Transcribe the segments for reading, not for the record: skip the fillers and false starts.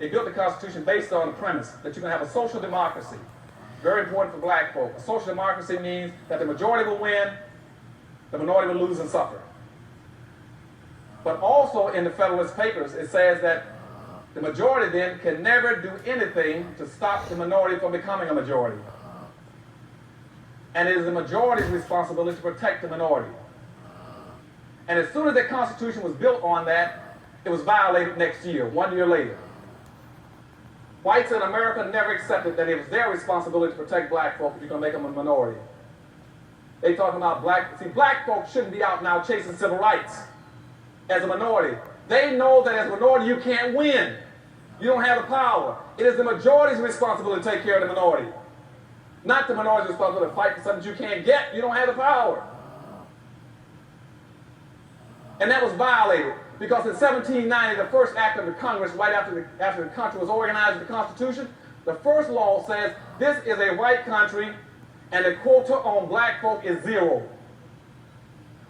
They built the Constitution based on the premise that you're going to have a social democracy. Very important for black folk. A social democracy means that the majority will win, the minority will lose and suffer. But also in the Federalist Papers, it says that the majority then can never do anything to stop the minority from becoming a majority. And it is the majority's responsibility to protect the minority. And as soon as the Constitution was built on that, it was violated next year, 1 year later. Whites in America never accepted that it was their responsibility to protect black folk if you're going to make them a minority. They talking about black folk shouldn't be out now chasing civil rights as a minority. They know that as a minority you can't win. You don't have the power. It is the majority's responsibility to take care of the minority. Not the minority's responsibility to fight for something you can't get. You don't have the power. And that was violated because in 1790, the first act of the Congress, right after the country was organized with the Constitution, the first law says this is a white country and the quota on black folk is 0.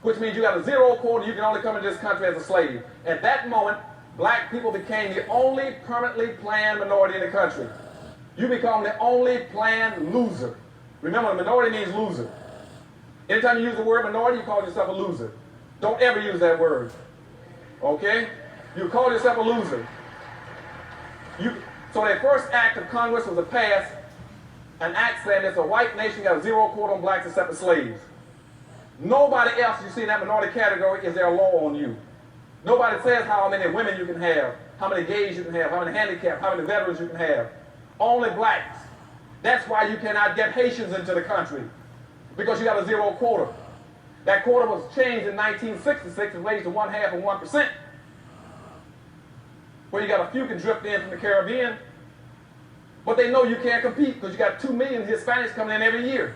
Which means you got a 0 quota, you can only come into this country as a slave. At that moment, black people became the only permanently planned minority in the country. You become the only planned loser. Remember, minority means loser. Anytime you use the word minority, you call yourself a loser. Don't ever use that word. Okay? You call yourself a loser. So the first act of Congress was to pass an act saying it's a white nation got a 0 quota on blacks except for slaves. Nobody else you see in that minority category is there a law on you. Nobody says how many women you can have, how many gays you can have, how many handicapped, how many veterans you can have. Only blacks. That's why you cannot get Haitians into the country, because you got a 0 quota. That quota was changed in 1966 and raised to 1/2 of 1%. Where you got a few can drift in from the Caribbean, but they know you can't compete because you got 2 million Hispanics coming in every year.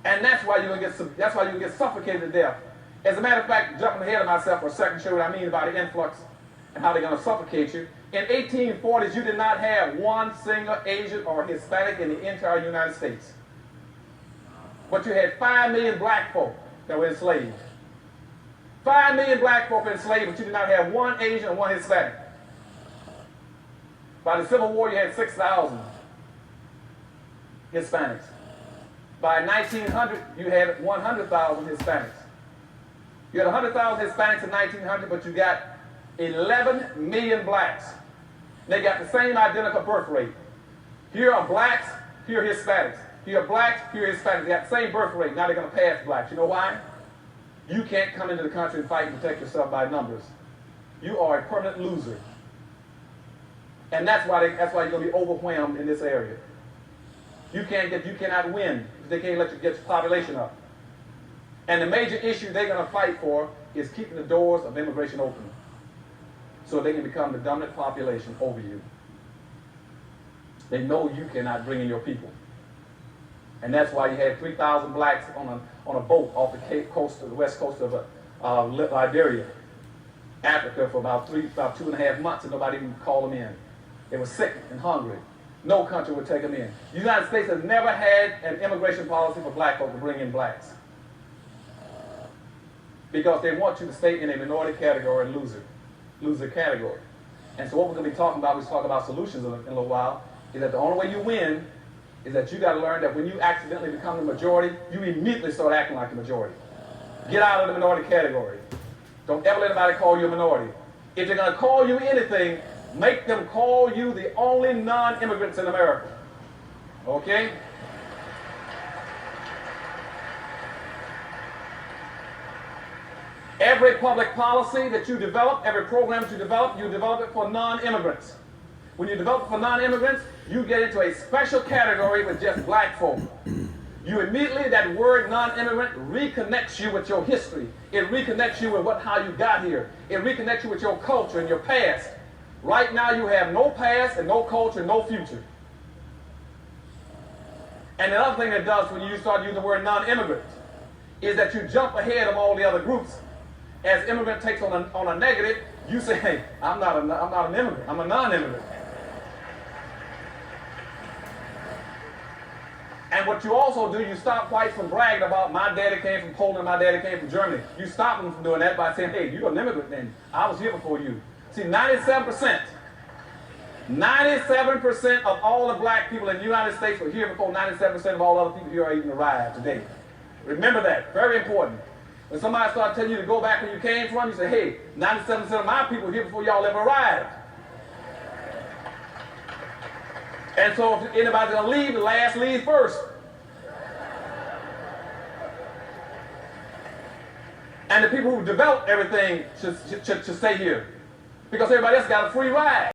And that's why you can get suffocated to death. As a matter of fact, jumping ahead of myself for a second, show what I mean about the influx and how they're going to suffocate you. In 1840s, you did not have one single Asian or Hispanic in the entire United States. But you had 5 million black folk that were enslaved. 5 million black folk were enslaved, but you did not have one Asian or one Hispanic. By the Civil War, you had 6,000 Hispanics. By 1900, you had 100,000 Hispanics. You had 100,000 Hispanics in 1900, but you got 11 million blacks. They got the same identical birth rate. Here are blacks, here are Hispanics. Here are blacks, here are Hispanics. They got the same birth rate. Now they're going to pass blacks. You know why? You can't come into the country and fight and protect yourself by numbers. You are a permanent loser. And that's why you're going to be overwhelmed in this area. You cannot win if they can't let you get your population up. And the major issue they're going to fight for is keeping the doors of immigration open so they can become the dominant population over you. They know you cannot bring in your people. And that's why you had 3,000 blacks on a boat off the west coast of Liberia, Africa, for about 2.5 months, and nobody even called them in. They were sick and hungry. No country would take them in. The United States has never had an immigration policy for black folk to bring in blacks, because they want you to stay in a minority category and loser category. And so what we're going to be talking about, we're talking about solutions in a little while, is that the only way you win is that you got to learn that when you accidentally become the majority, you immediately start acting like the majority. Get out of the minority category. Don't ever let anybody call you a minority. If they're going to call you anything, make them call you the only non-immigrants in America. Okay? Every public policy that you develop, every program that you develop it for non-immigrants. When you develop it for non-immigrants, you get into a special category with just black folk. You immediately, that word non-immigrant reconnects you with your history. It reconnects you with how you got here. It reconnects you with your culture and your past. Right now you have no past and no culture and no future. And the other thing it does when you start using the word non-immigrant is that you jump ahead of all the other groups. As immigrant takes on a negative, you say, hey, I'm not an immigrant, I'm a non-immigrant. And what you also do, you stop whites from bragging about my daddy came from Poland, my daddy came from Germany. You stop them from doing that by saying, hey, you're an immigrant then. I was here before you. See, 97% of all the black people in the United States were here before 97% of all other people here are even arrived today. Remember that. Very important. When somebody starts telling you to go back where you came from, you say, hey, 97% of my people were here before y'all ever arrived. And so if anybody's going to leave, the last leave first. And the people who developed everything should stay here. Because everybody else got a free ride.